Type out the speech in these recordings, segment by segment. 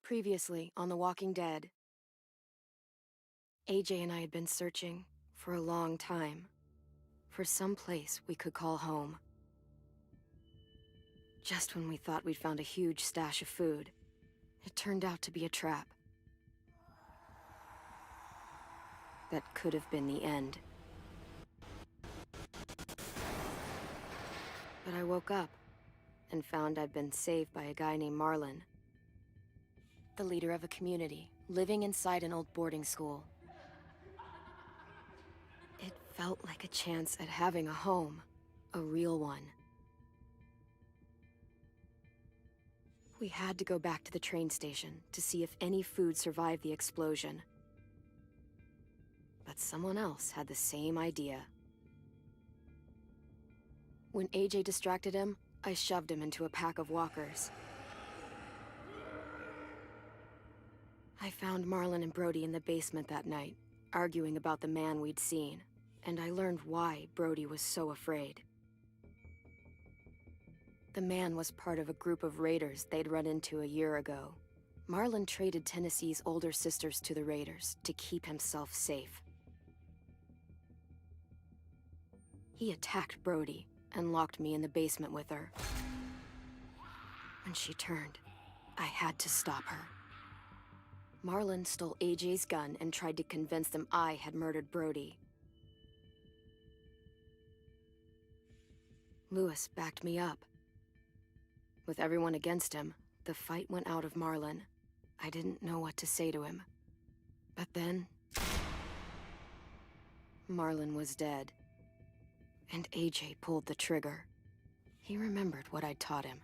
Previously on The Walking Dead, AJ and I had been searching for a long time for some place we could call home. Just when we thought we'd found a huge stash of food, it turned out to be a trap. That could have been the end. But I woke up and found I'd been saved by a guy named Marlon, the leader of a community living inside an old boarding school. It felt like a chance at having a home, a real one. We had to go back to the train station to see if any food survived the explosion. But someone else had the same idea. When AJ distracted him, I shoved him into a pack of walkers. I found Marlon and Brody in the basement that night, arguing about the man we'd seen, and I learned why Brody was so afraid. The man was part of a group of raiders they'd run into a year ago. Marlon traded Tennessee's older sisters to the raiders to keep himself safe. He attacked Brody and locked me in the basement with her. When she turned, I had to stop her. Marlon stole AJ's gun and tried to convince them I had murdered Brody. Lewis backed me up. With everyone against him, the fight went out of Marlon. I didn't know what to say to him. But then, Marlon was dead. And AJ pulled the trigger. He remembered what I'd taught him.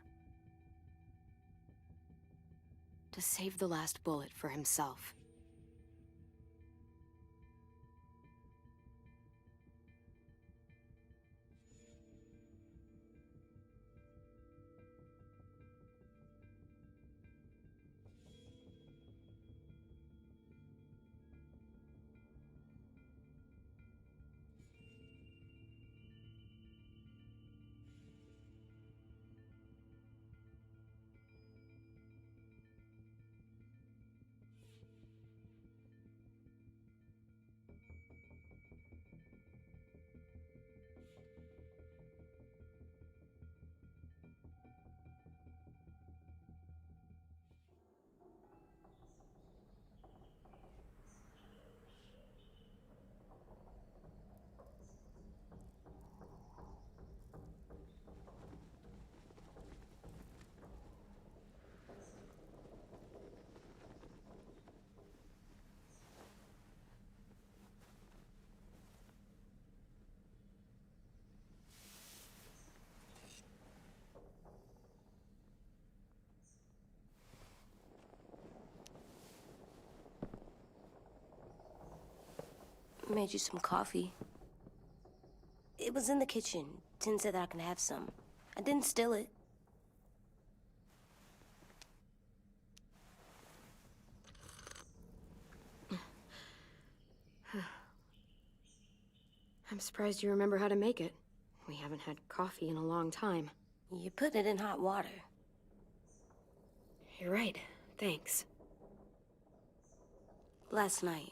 To save the last bullet for himself. Made you some coffee. It was in the kitchen. Tin said that I can have some. I didn't steal it. I'm surprised you remember how to make it. We haven't had coffee in a long time. You put it in hot water. You're right. Thanks. Last night,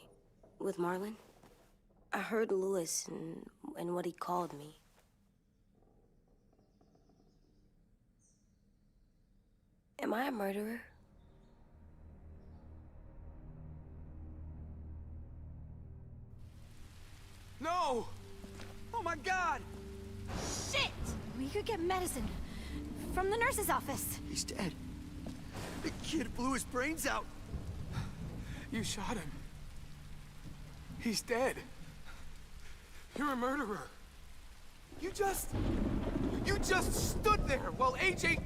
with Marlon, I heard Lewis and what he called me. Am I a murderer? No! Oh my God! Shit! We could get medicine from the nurse's office. He's dead. The kid blew his brains out. You shot him. He's dead. You're a murderer. You just stood there while AJ...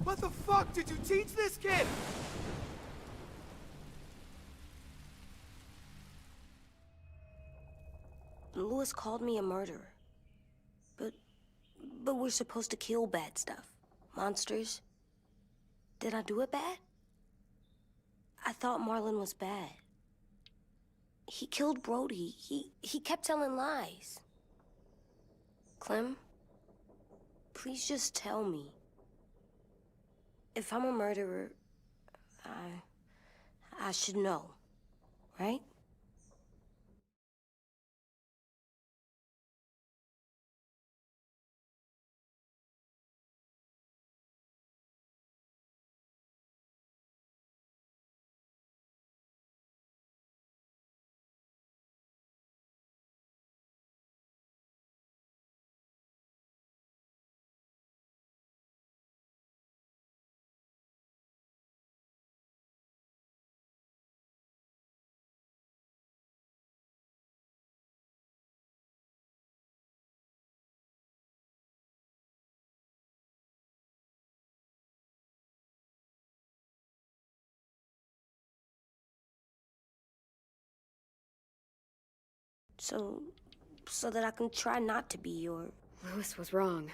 What the fuck did you teach this kid? Lewis called me a murderer. But we're supposed to kill bad stuff. Monsters. Did I do it bad? I thought Marlon was bad. He killed Brody. He kept telling lies. Clem, please just tell me. If I'm a murderer, I should know, right? So that I can try not to be your... Louis was wrong.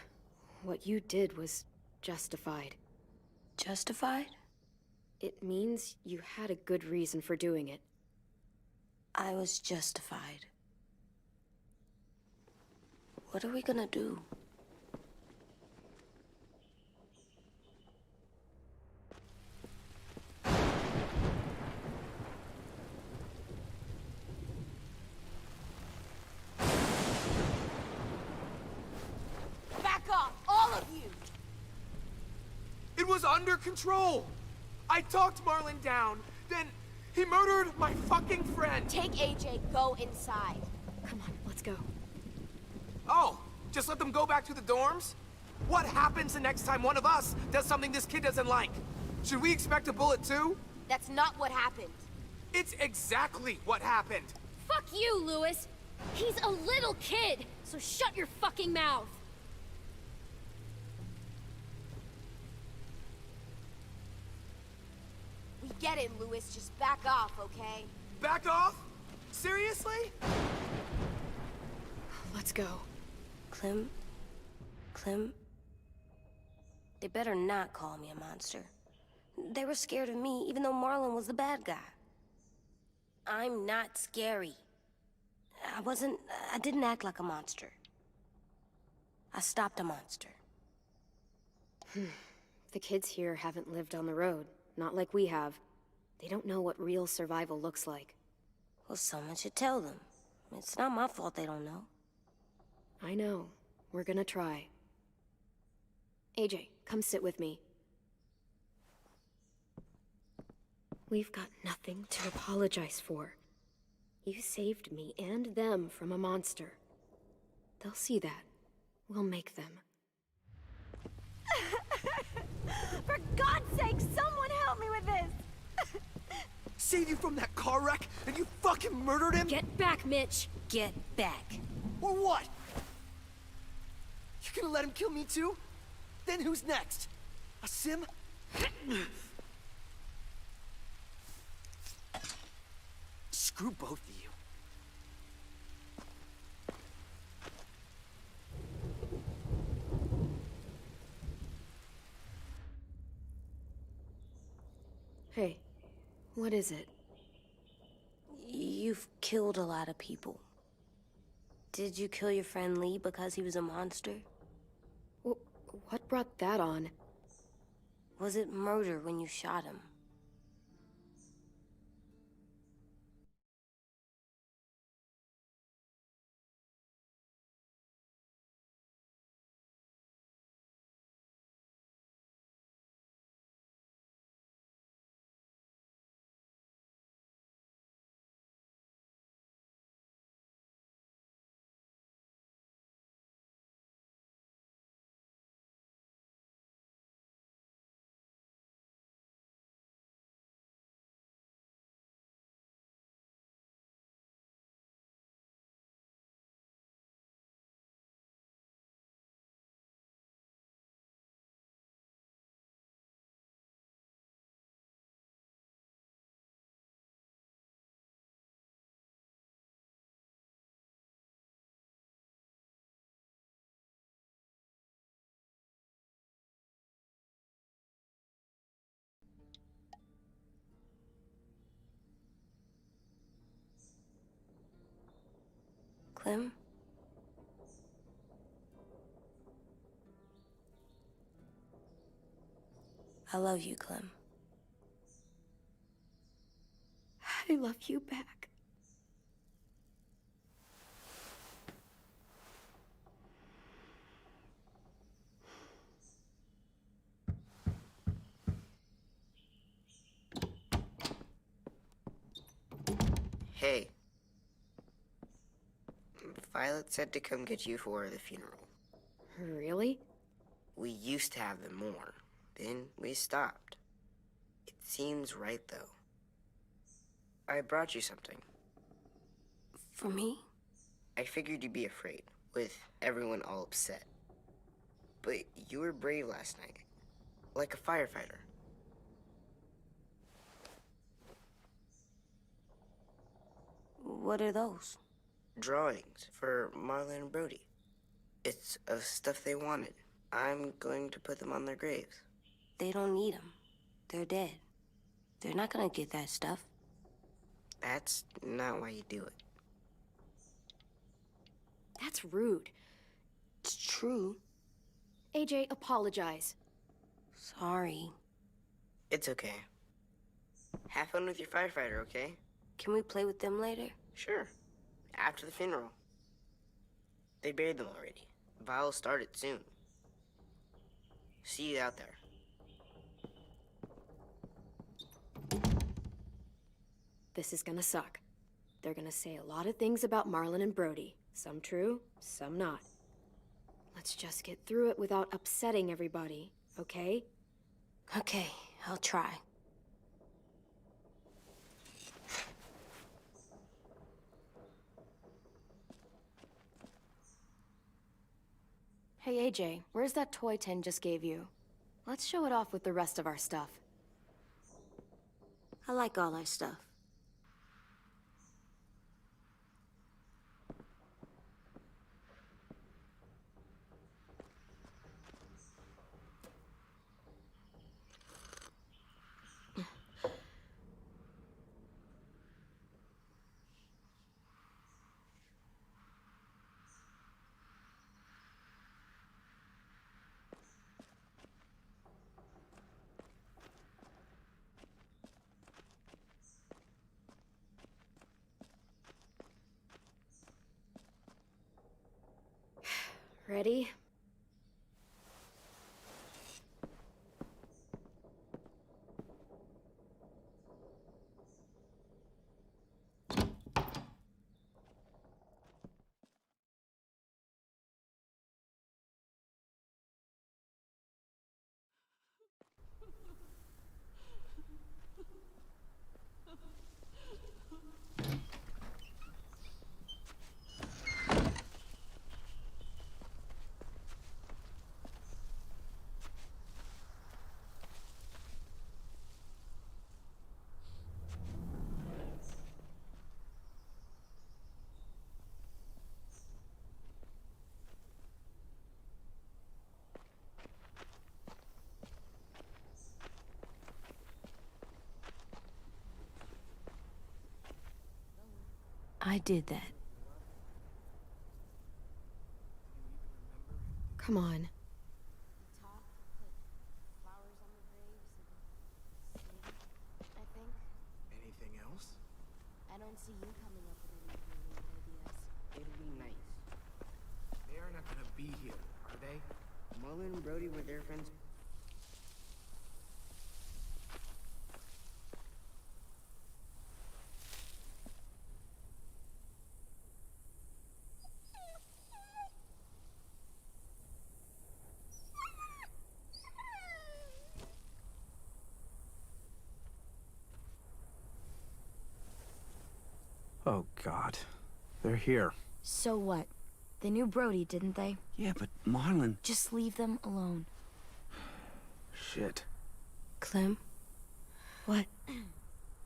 What you did was justified. Justified? It means you had a good reason for doing it. I was justified. What are we gonna do? Back off, all of you! It was under control. I talked Marlon down, then he murdered my fucking friend. Take AJ, go inside. Come on, let's go. Oh, just let them go back to the dorms? What happens the next time one of us does something this kid doesn't like? Should we expect a bullet too? That's not what happened. It's exactly what happened. Fuck you, Louis! He's a little kid, so shut your fucking mouth! We get it, Louis. Just back off, okay? Back off? Seriously? Let's go. Clem? They better not call me a monster. They were scared of me, even though Marlon was the bad guy. I'm not scary. I didn't act like a monster. I stopped a monster. The kids here haven't lived on the road, not like we have. They don't know what real survival looks like. Well, someone should tell them. It's not my fault they don't know. I know. We're gonna try. AJ, come sit with me. We've got nothing to apologize for. You saved me and them from a monster. They'll see that. We'll make them. For God's sake, someone help me with this! Saved you from that car wreck, and you fucking murdered him? Get back, Mitch! Get back. Or what? You gonna let him kill me too? Then who's next? A sim? Screw both of you. Hey, what is it? You've killed a lot of people. Did you kill your friend Lee because he was a monster? What brought that on? Was it murder when you shot him? Clem? I love you, Clem. I love you back. Hey. Violet said to come get you for the funeral. Really? We used to have them more. Then we stopped. It seems right, though. I brought you something. For me? I figured you'd be afraid, with everyone all upset. But you were brave last night. Like a firefighter. What are those? Drawings for Marlon and Brody. It's of stuff they wanted. I'm going to put them on their graves. They don't need them. They're dead. They're not gonna get that stuff. That's not why you do it. That's rude. It's true. AJ, apologize. Sorry. It's okay. Have fun with your firefighter, okay? Can we play with them later? Sure. After the funeral. They buried them already. Vile'll start it soon. See you out there. This is gonna suck. They're gonna say a lot of things about Marlon and Brody. Some true, some not. Let's just get through it without upsetting everybody, okay? Okay, I'll try. Hey, AJ, where's that toy Tin just gave you? Let's show it off with the rest of our stuff. I like all our stuff. Ready? I did that. Come on. Anything else? I don't see you coming up with any brilliant ideas. It'll be nice. They are not gonna be here, are they? Marlon and Brody were their friends. Oh, God. They're here. So what? They knew Brody, didn't they? Yeah, but Marlon... Just leave them alone. Shit. Clem? What?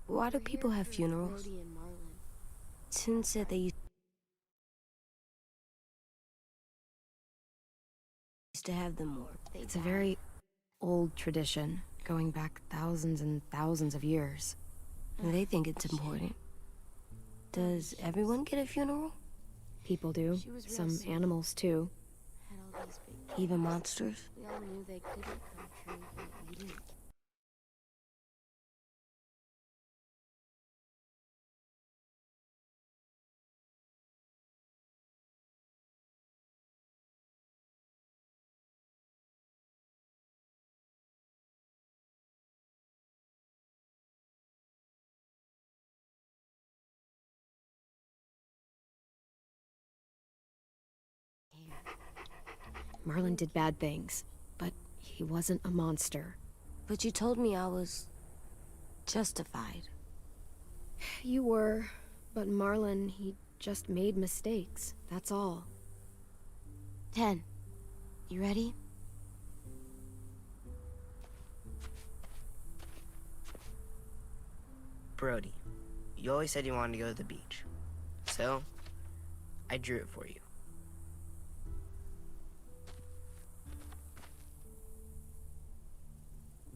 Why do people have funerals? Brody and Marlon. Tin said they used to have them more. It's a very old tradition, going back thousands and thousands of years. They think it's important. Does everyone get a funeral? People do. She was real Some sweet. animals, too. Had all these big... Even monsters? We all knew they couldn't come true, but we didn't Marlon did bad things, but he wasn't a monster. But you told me I was justified. You were, but Marlon, he just made mistakes, that's all. 10. You ready? Brody, you always said you wanted to go to the beach. So, I drew it for you.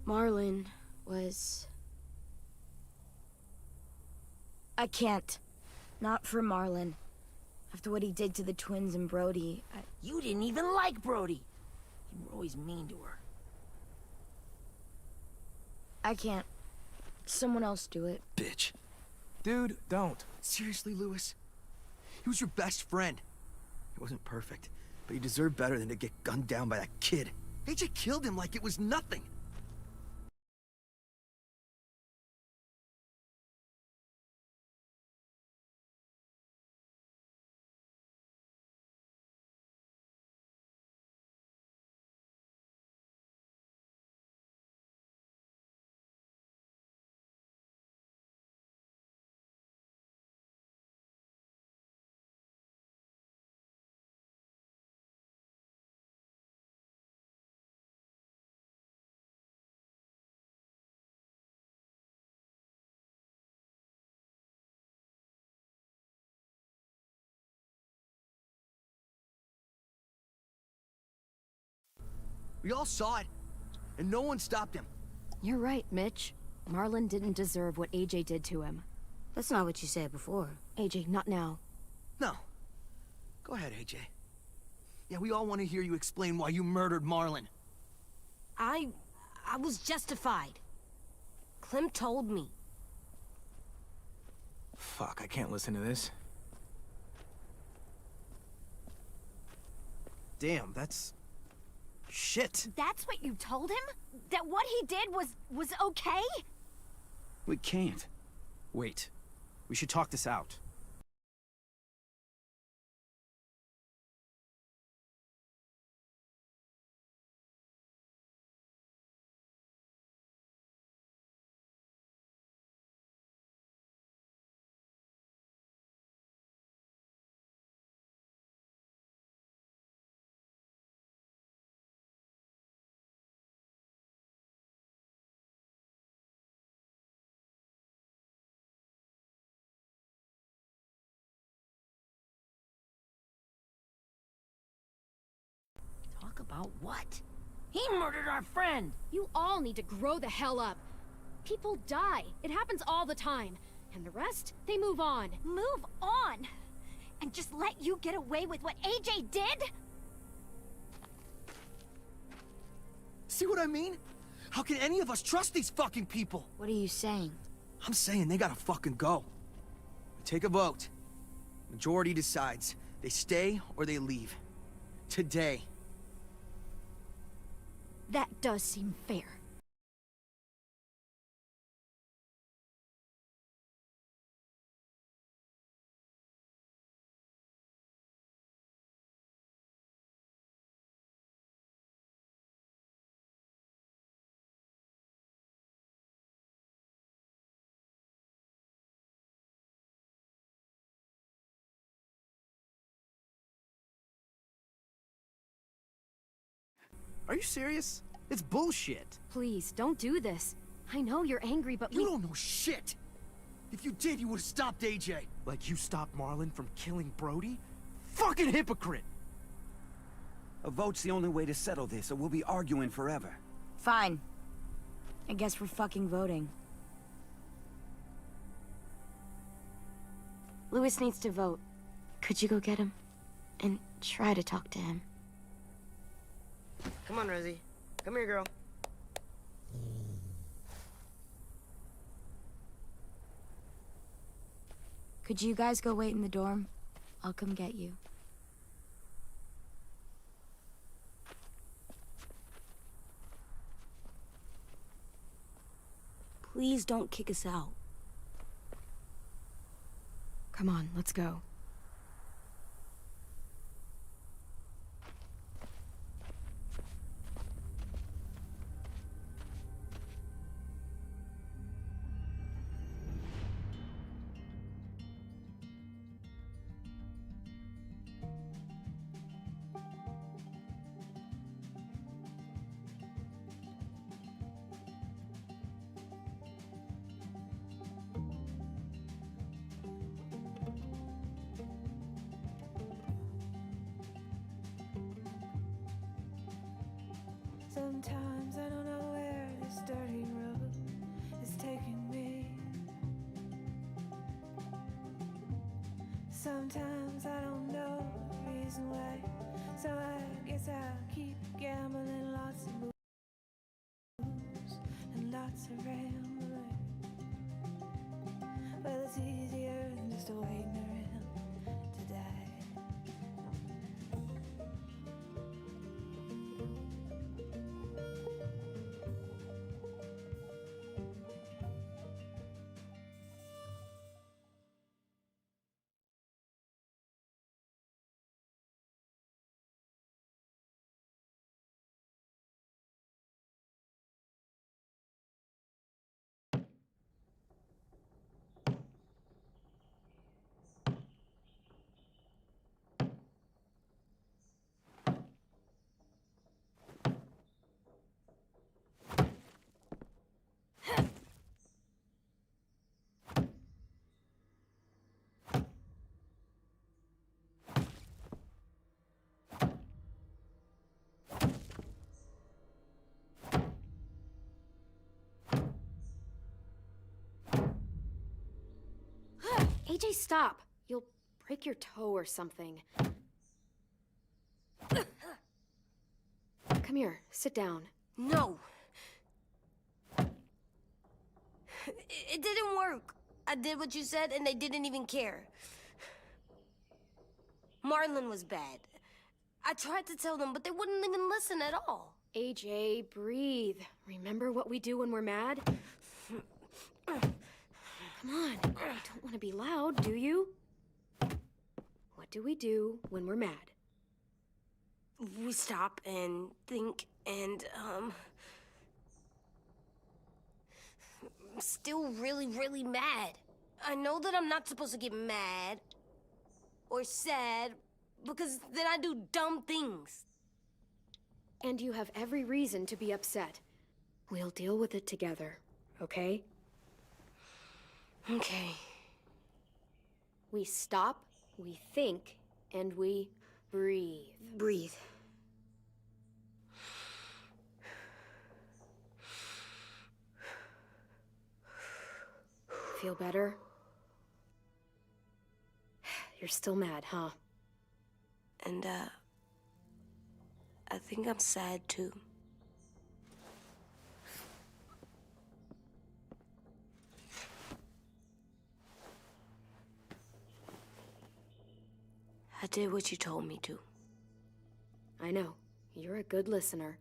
Marlon was... I can't. Not for Marlon. After what he did to the twins and Brody, You didn't even like Brody. You were always mean to her. I can't. Someone else do it. Bitch. Dude, don't. Seriously, Lewis? He was your best friend. He wasn't perfect, but he deserved better than to get gunned down by that kid. AJ killed him like it was nothing. We all saw it, and no one stopped him. You're right, Mitch. Marlon didn't deserve what AJ did to him. That's not what you said before. AJ, not now. No. Go ahead, AJ. Yeah, we all want to hear you explain why you murdered Marlon. I was justified. Clem told me. Fuck, I can't listen to this. Damn, that's... shit. That's what you told him? That what he did was okay? We can't. Wait. We should talk this out. Talk about what? He murdered our friend! You all need to grow the hell up. People die. It happens all the time. And the rest, they move on. Move on? And just let you get away with what AJ did? See what I mean? How can any of us trust these fucking people? What are you saying? I'm saying they gotta fucking go. We take a vote. Majority decides. They stay or they leave. Today. That does seem fair. Are you serious? It's bullshit. Please, don't do this. I know you're angry, but You don't know shit! If you did, you would've stopped AJ. Like you stopped Marlon from killing Brody? Fucking hypocrite! A vote's the only way to settle this, or we'll be arguing forever. Fine. I guess we're fucking voting. Lewis needs to vote. Could you go get him? And try to talk to him. Come on, Rosie. Come here, girl. Could you guys go wait in the dorm? I'll come get you. Please don't kick us out. come on, let's go. Sometimes I don't know where this dirty road is taking me. Sometimes I don't know the reason why, so I guess I'll keep gambling, lots of moves and lots of rambling. Well, it's easier than just waiting around to die. AJ, stop! You'll break your toe or something. Come here, sit down. No. It didn't work. I did what you said, and they didn't even care. Marlon was bad. I tried to tell them, but they wouldn't even listen at all. AJ, breathe. Remember what we do when we're mad? Come on, you don't want to be loud, do you? What do we do when we're mad? We stop and think and, I'm still really, really mad. I know that I'm not supposed to get mad or sad because then I do dumb things. And you have every reason to be upset. We'll deal with it together, okay? Okay. We stop, we think, and we breathe. Breathe. Feel better? You're still mad, huh? And, I think I'm sad, too. I did what you told me to. I know. You're a good listener.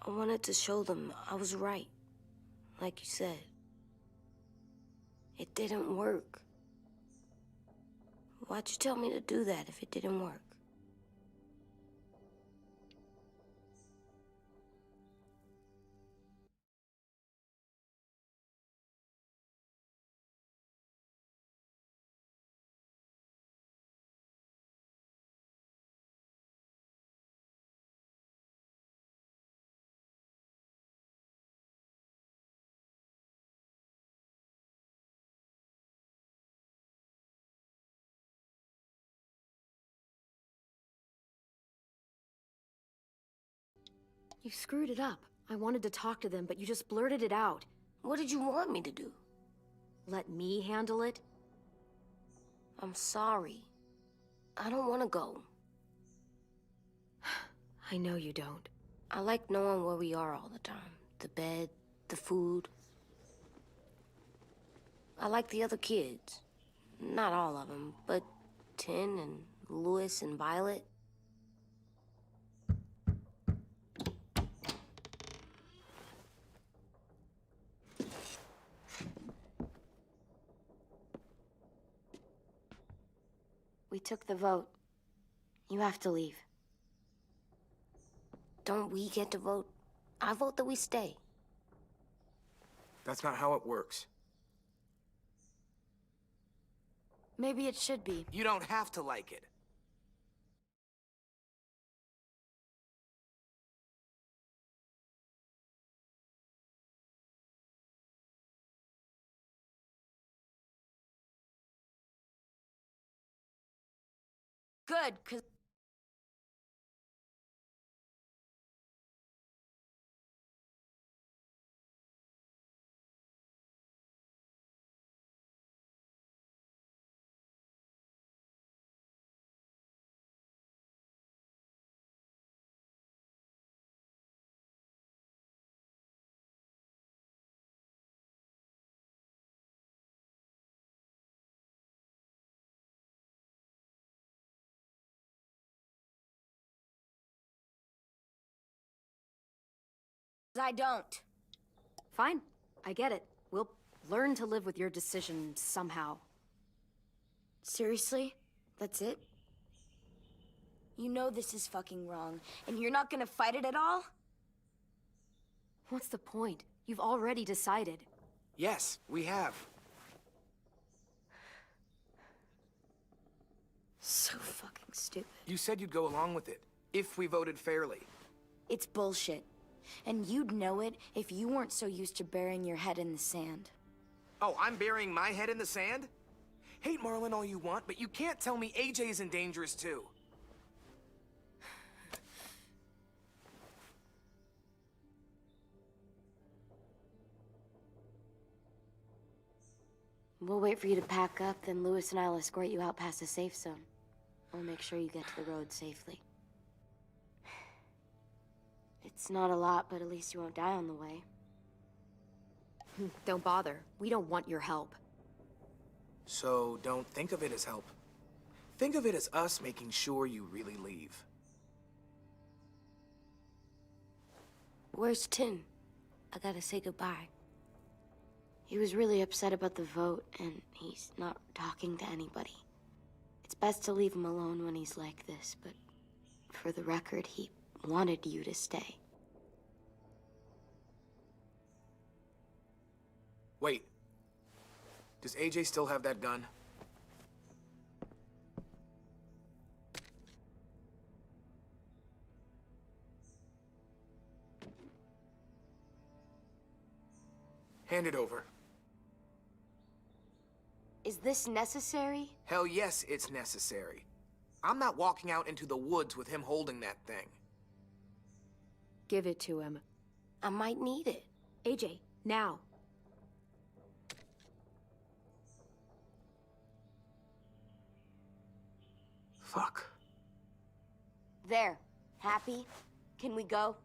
I wanted to show them I was right, like you said. It didn't work. Why'd you tell me to do that if it didn't work? You screwed it up. I wanted to talk to them, but you just blurted it out. What did you want me to do? Let me handle it? I'm sorry. I don't want to go. I know you don't. I like knowing where we are all the time. The bed, the food. I like the other kids. Not all of them, but Tin and Louis and Violet. We took the vote. You have to leave. Don't we get to vote? I vote that we stay. That's not how it works. Maybe it should be. You don't have to like it. Good, 'cause I don't. Fine, I get it. We'll learn to live with your decision somehow. Seriously? That's it? You know this is fucking wrong, and you're not gonna fight it at all? What's the point? You've already decided. Yes, we have. So fucking stupid. You said you'd go along with it, if we voted fairly. It's bullshit. And you'd know it if you weren't so used to burying your head in the sand. Oh, I'm burying my head in the sand? Hate Marlon all you want, but you can't tell me AJ isn't dangerous too. We'll wait for you to pack up, then Lewis and I'll escort you out past the safe zone. We'll make sure you get to the road safely. It's not a lot, but at least you won't die on the way. Don't bother. We don't want your help. So don't think of it as help. Think of it as us making sure you really leave. Where's Tin? I gotta say goodbye. He was really upset about the vote, and he's not talking to anybody. It's best to leave him alone when he's like this, but for the record, he wanted you to stay. Wait. Does AJ still have that gun? Hand it over. Is this necessary? Hell yes, it's necessary. I'm not walking out into the woods with him holding that thing. Give it to him. I might need it. AJ, now. Fuck. There. Happy? Can we go?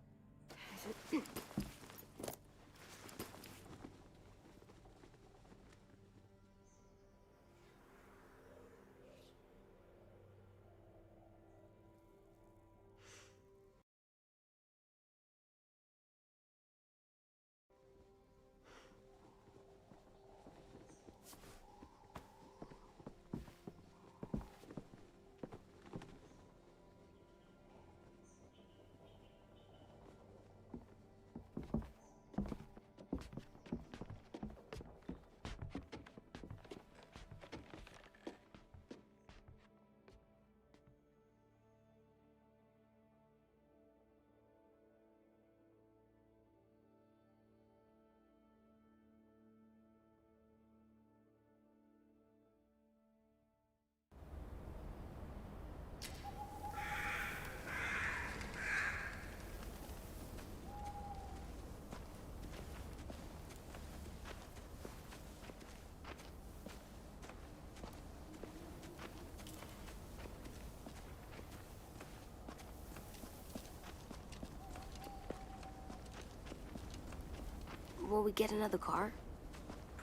Will we get another car?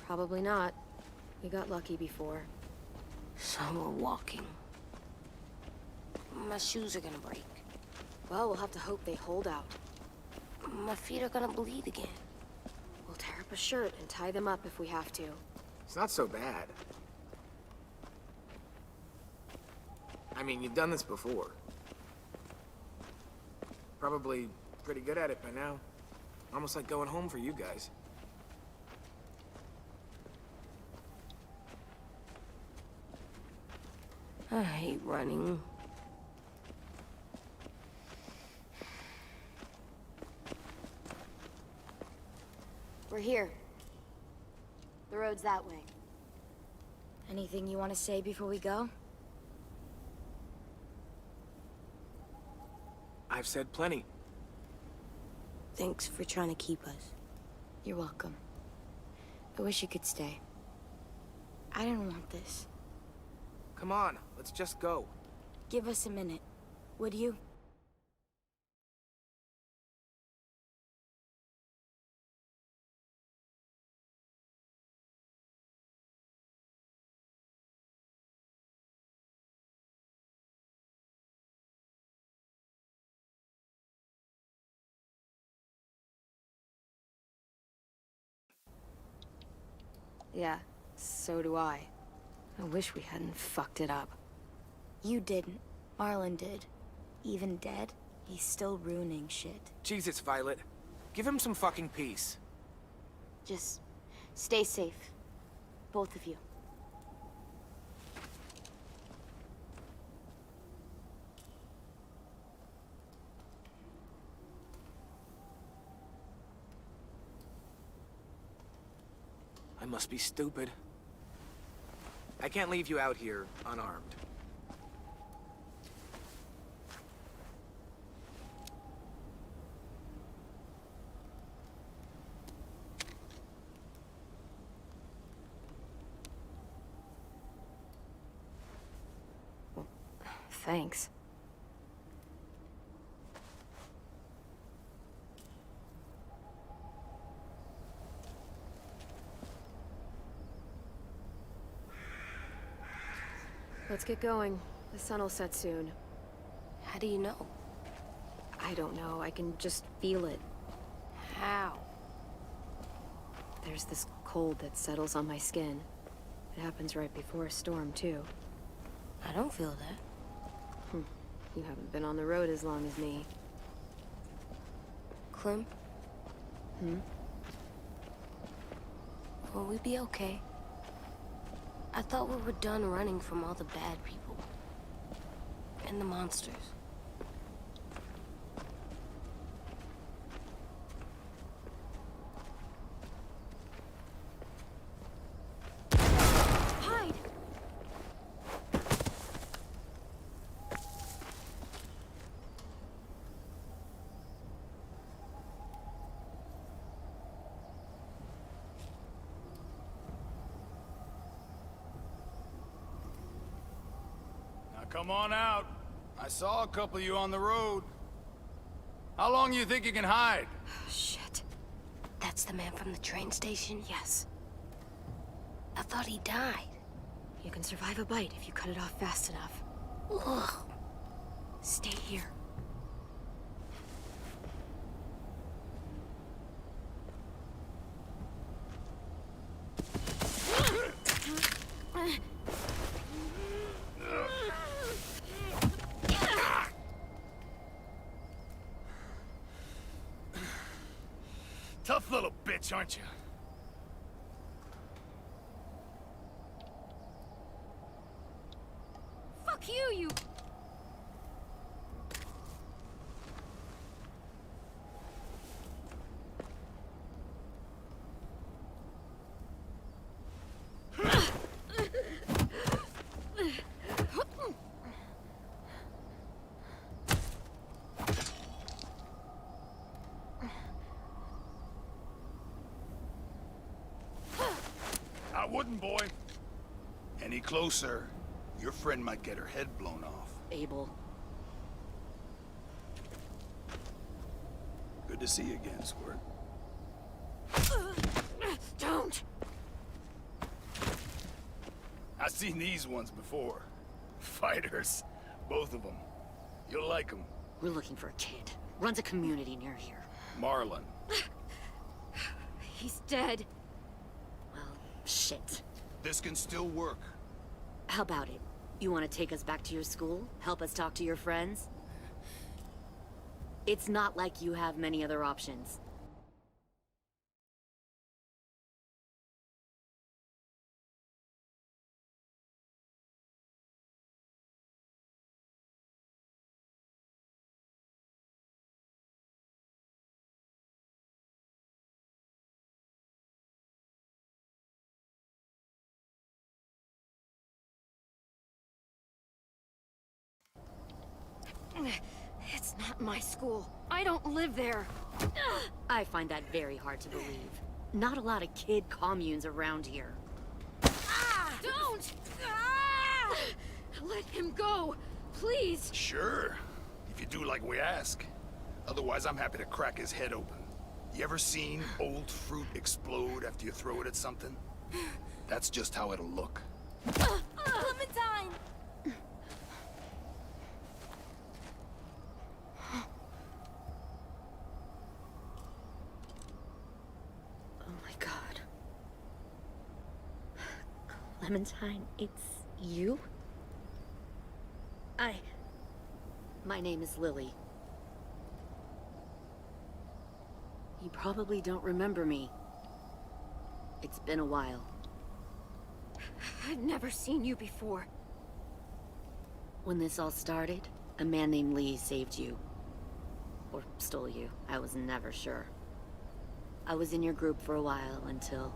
Probably not. We got lucky before. So we're walking. My shoes are gonna break. Well, we'll have to hope they hold out. My feet are gonna bleed again. We'll tear up a shirt and tie them up if we have to. It's not so bad. I mean, you've done this before. Probably pretty good at it by now. Almost like going home for you guys. I hate running. We're here. The road's that way. Anything you want to say before we go? I've said plenty. Thanks for trying to keep us. You're welcome. I wish you could stay. I didn't want this. Come on, let's just go. Give us a minute, would you? Yeah, so do I. I wish we hadn't fucked it up. You didn't. Marlon did. Even dead, he's still ruining shit. Jesus, Violet. Give him some fucking peace. Just stay safe. Both of you. I must be stupid. I can't leave you out here unarmed. Thanks. Let's get going. The sun will set soon. How do you know? I don't know, I can just feel it. How? There's this cold that settles on my skin. It happens right before a storm, too. I don't feel that. You haven't been on the road as long as me. Clem? Will we be okay? I thought we were done running from all the bad people. And the monsters. Hide! Now come on out. I saw a couple of you on the road. How long do you think you can hide? Shit. That's the man from the train station? Yes. I thought he died. You can survive a bite if you cut it off fast enough. Ugh. Stay here. Tough little bitch, aren't you? Fuck you, you... I wouldn't, boy. Any closer, your friend might get her head blown off. Abel. Good to see you again, Squirt. Don't! I've seen these ones before. Fighters. Both of them. You'll like them. We're looking for a kid. Runs a community near here. Marlon. He's dead. Well, shit. This can still work. How about it? You want to take us back to your school? Help us talk to your friends? It's not like you have many other options. It's not my school. I don't live there. I find that very hard to believe. Not a lot of kid communes around here. Don't! Let him go, please. Sure. If you do like we ask. Otherwise, I'm happy to crack his head open. You ever seen old fruit explode after you throw it at something? That's just how it'll look. Clementine! Oh my god. Clementine, it's you? My name is Lily. You probably don't remember me. It's been a while. I've never seen you before. When this all started, a man named Lee saved you. Or stole you. I was never sure. I was in your group for a while until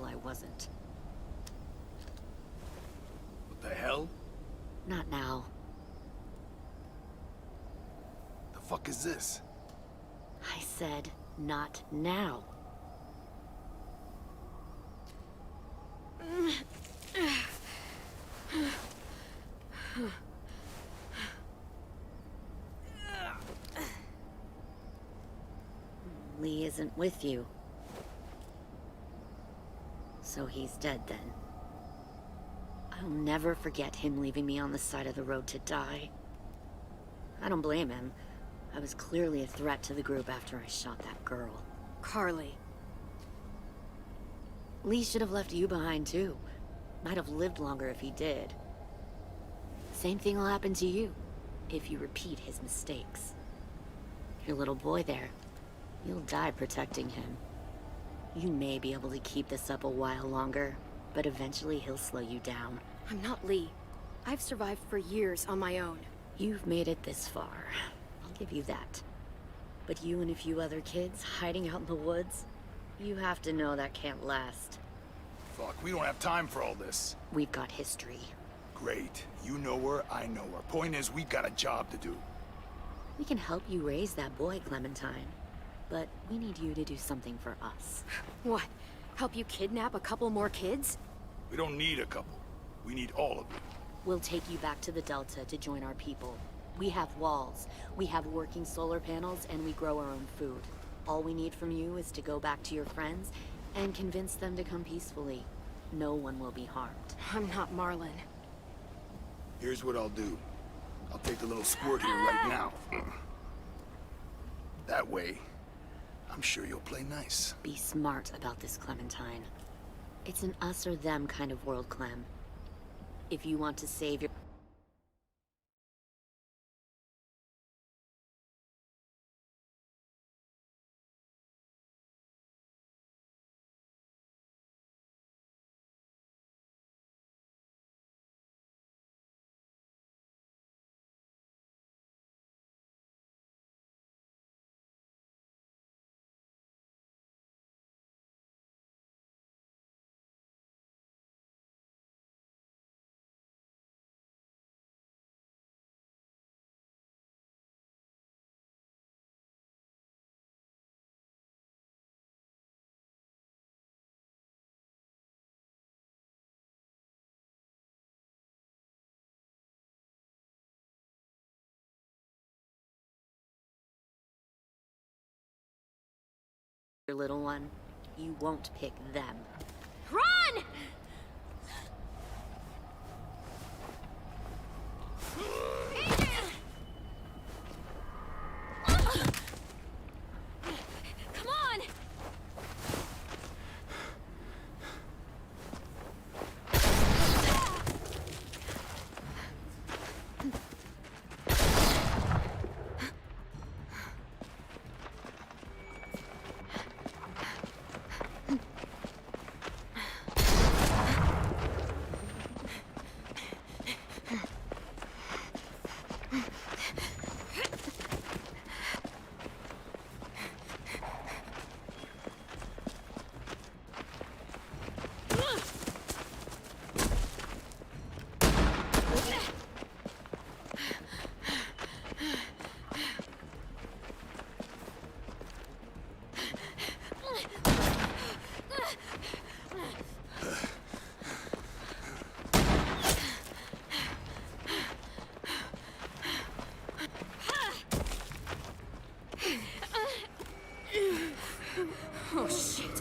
I wasn't. What the hell? Not now. The fuck is this? I said, not now. Lee isn't with you. So he's dead then. I'll never forget him leaving me on the side of the road to die. I don't blame him. I was clearly a threat to the group after I shot that girl. Carly. Lee should have left you behind too. Might have lived longer if he did. Same thing will happen to you, if you repeat his mistakes. Your little boy there, you'll die protecting him. You may be able to keep this up a while longer, but eventually he'll slow you down. I'm not Lee. I've survived for years on my own. You've made it this far. I'll give you that. But you and a few other kids hiding out in the woods, you have to know that can't last. Fuck, we don't have time for all this. We've got history. Great. You know her, I know her. Point is, we've got a job to do. We can help you raise that boy, Clementine. But we need you to do something for us. What? Help you kidnap a couple more kids? We don't need a couple. We need all of them. We'll take you back to the Delta to join our people. We have walls, we have working solar panels, and we grow our own food. All we need from you is to go back to your friends and convince them to come peacefully. No one will be harmed. I'm not Marlon. Here's what I'll do. I'll take the little squirt here right now. That way, I'm sure you'll play nice. Be smart about this, Clementine. It's an us or them kind of world, Clem. If you want to save your... your little one, you won't pick them. Run! Come on! Oh, shit.